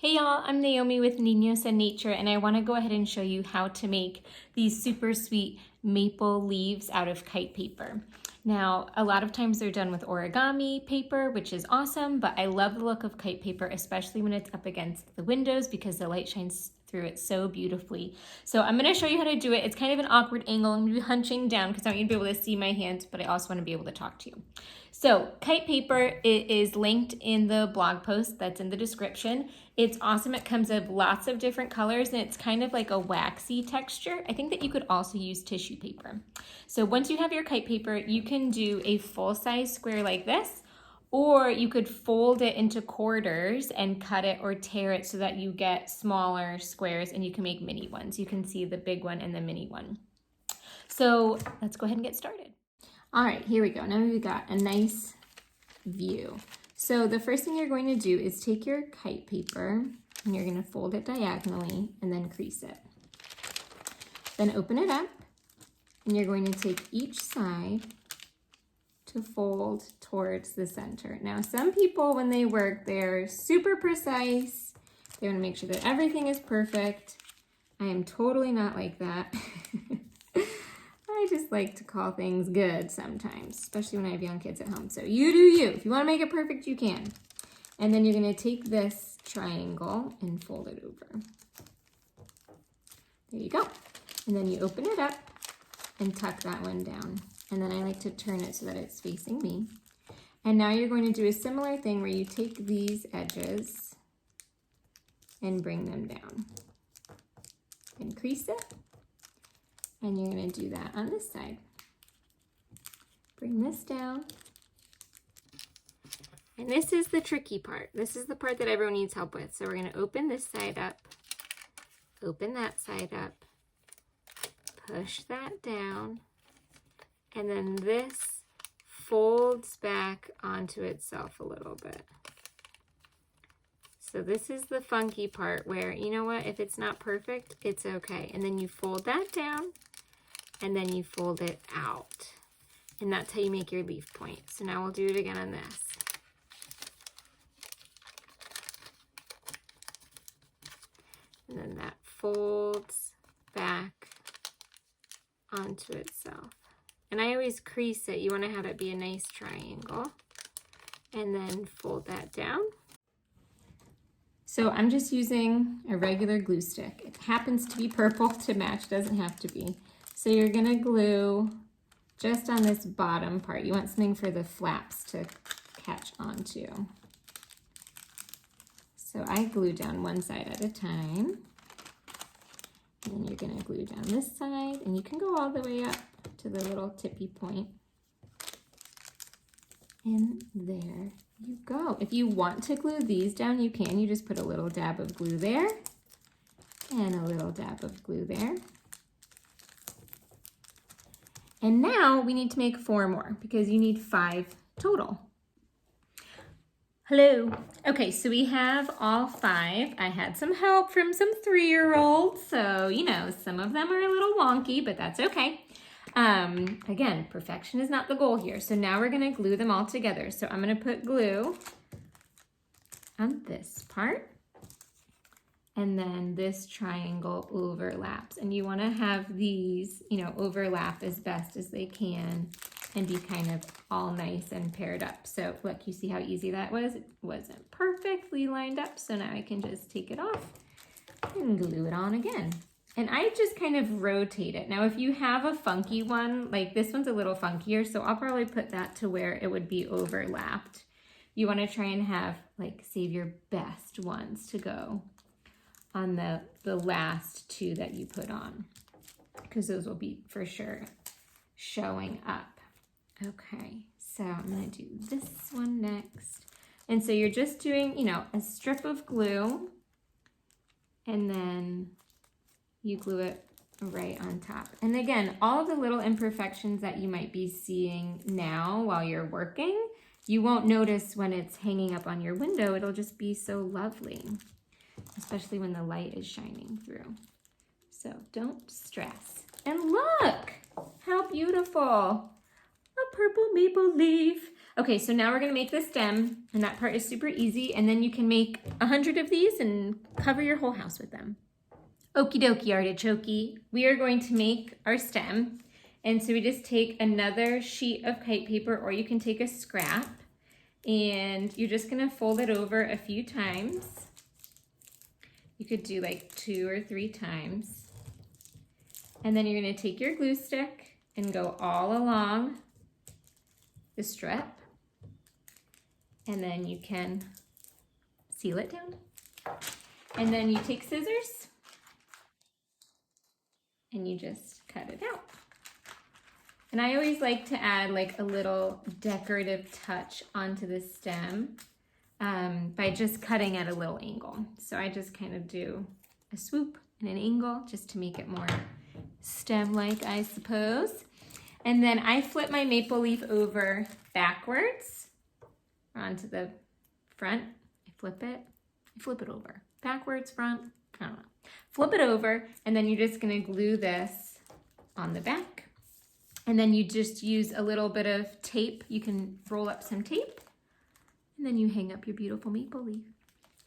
Hey y'all, I'm Naomi with Niños and Nature, and I want to go ahead and show you how to make these super sweet maple leaves out of kite paper. Now, a lot of times they're done with origami paper, which is awesome, but I love the look of kite paper, especially when it's up against the windows because the light shines through it so beautifully. So I'm going to show you how to do it. It's kind of an awkward angle. I'm going to be hunching down because I want you to be able to see my hands, but I also want to be able to talk to you. So kite paper, it is linked in the blog post that's in the description. It's awesome. It comes of lots of different colors and it's kind of like a waxy texture. I think that you could also use tissue paper. So once you have your kite paper, you can do a full-size square like this, or you could fold it into quarters and cut it or tear it so that you get smaller squares and you can make mini ones. You can see the big one and the mini one. So let's go ahead and get started. All right, here we go. Now we've got a nice view. So the first thing you're going to do is take your kite paper and you're going to fold it diagonally and then crease it. Then open it up and you're going to take each side to fold towards the center. Now some people when they work, they're super precise. They want to make sure that everything is perfect. I am totally not like that. I just like to call things good sometimes, especially when I have young kids at home. So you do you. If you want to make it perfect, you can. And then you're going to take this triangle and fold it over. There you go. And then you open it up and tuck that one down. And then I like to turn it so that it's facing me. And now you're going to do a similar thing where you take these edges and bring them down. And crease it. And you're going to do that on this side. Bring this down. And this is the tricky part. This is the part that everyone needs help with. So we're going to open this side up, open that side up, push that down, and then this folds back onto itself a little bit. So this is the funky part where, you know what, if it's not perfect, it's okay. And then you fold that down, and then you fold it out. And that's how you make your leaf point. So now we'll do it again on this. And then that folds back onto itself. And I always crease it. You want to have it be a nice triangle. And then fold that down. So I'm just using a regular glue stick. It happens to be purple to match, doesn't have to be. So you're gonna glue just on this bottom part. You want something for the flaps to catch onto. So I glue down one side at a time. And then you're gonna glue down this side, and you can go all the way up to the little tippy point. And there you go. If you want to glue these down, you can. You just put a little dab of glue there and a little dab of glue there. And now we need to make 4 more because you need 5 total. Hello. Okay, so we have all 5. I had some help from some 3-year-olds, so you know, some of them are a little wonky, but that's okay. Again, perfection is not the goal here. So now we're gonna glue them all together. So I'm gonna put glue on this part. And then this triangle overlaps. And you want to have these, you know, overlap as best as they can and be kind of all nice and paired up. So look, you see how easy that was? It wasn't perfectly lined up. So now I can just take it off and glue it on again. And I just kind of rotate it. Now, if you have a funky one, like this one's a little funkier, so I'll probably put that to where it would be overlapped. You want to try and have, like, save your best ones to go on the last 2 that you put on, because those will be for sure showing up. Okay, so I'm gonna do this one next. And so you're just doing, you know, a strip of glue, and then you glue it right on top. And again, all of the little imperfections that you might be seeing now while you're working, you won't notice when it's hanging up on your window. It'll just be so lovely, especially when the light is shining through. So don't stress. And look, how beautiful. A purple maple leaf. Okay, so now we're gonna make the stem, and that part is super easy, and then you can make 100 of these and cover your whole house with them. Okie dokie, artichoke. We are going to make our stem, and so we just take another sheet of kite paper, or you can take a scrap, and you're just gonna fold it over a few times. You could do like 2 or 3 times. And then you're gonna take your glue stick and go all along the strip. And then you can seal it down. And then you take scissors and you just cut it out. And I always like to add like a little decorative touch onto the stem by just cutting at a little angle. So I just kind of do a swoop and an angle just to make it more stem-like, I suppose. And then I flip my maple leaf over backwards onto the front. I flip it over. Backwards, front, I don't know. Flip it over, and then you're just gonna glue this on the back. And then you just use a little bit of tape. You can roll up some tape, and then you hang up your beautiful maple leaf.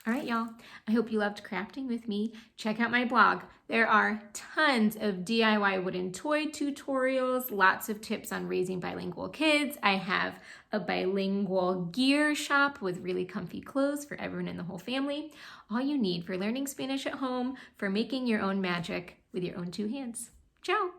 All right, y'all. I hope you loved crafting with me. Check out my blog. There are tons of DIY wooden toy tutorials, lots of tips on raising bilingual kids. I have a bilingual gear shop with really comfy clothes for everyone in the whole family. All you need for learning Spanish at home, for making your own magic with your own 2 hands. Ciao.